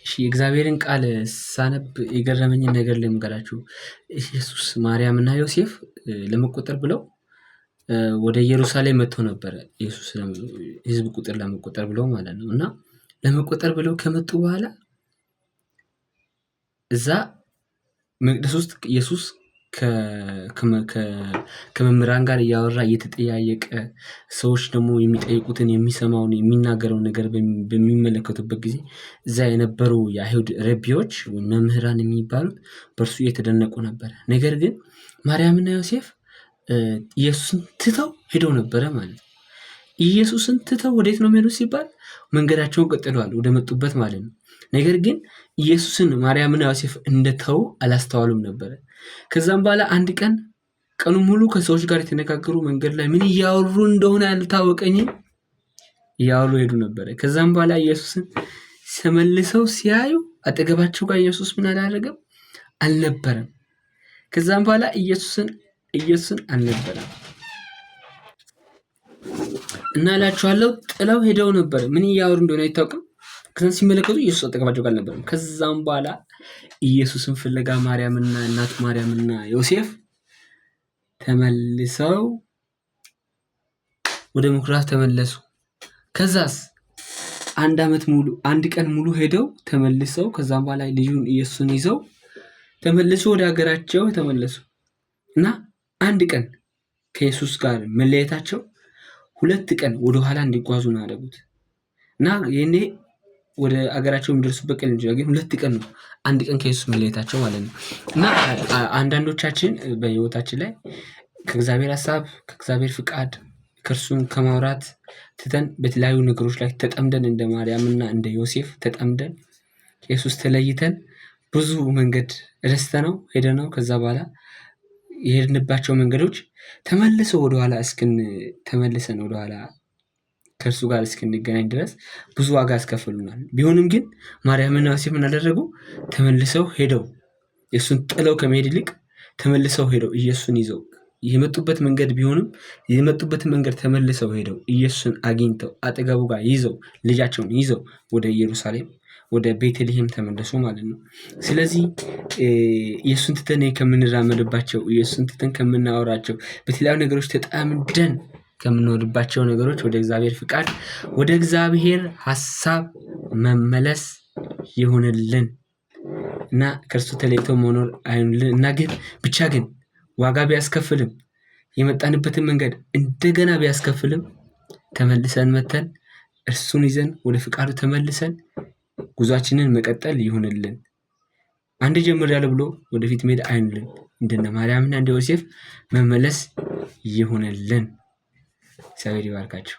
እሺ የእግዚአብሔርን ቃል ሳነብ የገረመኝን ነገር ልንገራችሁ። ኢየሱስ ማርያምና ዮሴፍ ለመቆጠር ብለው ወደ ኢየሩሳሌም መጥተው ነበረ። ኢየሱስ ህዝብ ቁጥር ለመቆጠር ብለው ማለት ነው። እና ለመቆጠር ብለው ከመጡ በኋላ እዛ መቅደስ ውስጥ ኢየሱስ ከመምህራን ጋር እያወራ እየተጠያየቀ ሰዎች ደግሞ የሚጠይቁትን የሚሰማውን የሚናገረውን ነገር በሚመለከቱበት ጊዜ እዛ የነበሩ የአይሁድ ረቢዎች መምህራን የሚባሉት በእርሱ እየተደነቁ ነበረ። ነገር ግን ማርያምና ዮሴፍ ኢየሱስን ትተው ሄደው ነበረ ማለት ነው። ኢየሱስን ትተው ወዴት ነው የሚሄዱት ሲባል መንገዳቸውን ቀጥለዋል ወደ መጡበት ማለት ነው። ነገር ግን ኢየሱስን ማርያምና ዮሴፍ እንደተው አላስተዋሉም ነበረ። ከዛም በኋላ አንድ ቀን ቀኑን ሙሉ ከሰዎች ጋር የተነጋገሩ መንገድ ላይ ምን እያወሩ እንደሆነ አልታወቀኝም እያወሩ ሄዱ ነበረ። ከዛም በኋላ ኢየሱስን ተመልሰው ሲያዩ አጠገባቸው ጋር ኢየሱስ ምን አላደረገም አልነበረም። ከዛም በኋላ ኢየሱስን አልነበረም እና እላችኋለሁ ጥለው ሄደው ነበር። ምን እያወሩ እንደሆነ አይታወቅም። ከዛም ሲመለከቱ ኢየሱስ አጠገባቸው ጋር አልነበረም። ከዛም በኋላ ኢየሱስን ፍለጋ ማርያምና እናቱ ማርያምና ዮሴፍ ተመልሰው ወደ ምኩራብ ተመለሱ። ከዛስ አንድ ቀን ሙሉ ሄደው ተመልሰው ከዛም በኋላ ልጁን ኢየሱስን ይዘው ተመልሶ ወደ ሀገራቸው ተመለሱ እና አንድ ቀን ከኢየሱስ ጋር መለየታቸው 2 ቀን ወደ ኋላ እንዲጓዙ ነው ያደረጉት። እና ይሄኔ ወደ ሀገራቸው የሚደርሱበት ቀን እንጂ ግን 2 ቀን ነው አንድ ቀን ከኢየሱስ መለየታቸው ማለት ነው። እና አንዳንዶቻችን በህይወታችን ላይ ከእግዚአብሔር ሐሳብ ከእግዚአብሔር ፍቃድ ከእርሱን ከማውራት ትተን በተለያዩ ነገሮች ላይ ተጠምደን እንደ ማርያምና እንደ ዮሴፍ ተጠምደን ከኢየሱስ ተለይተን ብዙ መንገድ ረስተነው ሄደነው ከዛ በኋላ የሄድንባቸው መንገዶች ተመልሰው ተመልሰን ወደኋላ ከእርሱ ጋር እስክንገናኝ ድረስ ብዙ ዋጋ ያስከፍሉናል። ቢሆንም ግን ማርያምና ዮሴፍ ምን አደረጉ? ተመልሰው ሄደው ኢየሱስን ጥለው ከመሄድ ይልቅ ተመልሰው ሄደው ኢየሱስን ይዘው የመጡበት መንገድ ቢሆንም የመጡበትን መንገድ ተመልሰው ሄደው ኢየሱስን አግኝተው አጠገቡ ጋር ይዘው ልጃቸውን ይዘው ወደ ኢየሩሳሌም ወደ ቤተልሔም ተመለሱ ማለት ነው። ስለዚህ ኢየሱስን ትተን ከምንራመድባቸው ኢየሱስን ትተን ከምናወራቸው በተለያዩ ነገሮች ተጠምደን ከምንወድባቸው ነገሮች ወደ እግዚአብሔር ፍቃድ ወደ እግዚአብሔር ሐሳብ መመለስ ይሁንልን እና ከእርሱ ተለይቶ መኖር አይሁንልን እና ግን ዋጋ ቢያስከፍልም የመጣንበትን መንገድ እንደገና ቢያስከፍልም ተመልሰን መተን እርሱን ይዘን ወደ ፍቃዱ ተመልሰን ጉዟችንን መቀጠል ይሁንልን። አንድ ጀምሬያለሁ ብሎ ወደፊት መሄድ አይሁንልን። እንደነ ማርያምና እንደ ዮሴፍ መመለስ ይሁንልን። እግዚአብሔር ይባርካችሁ።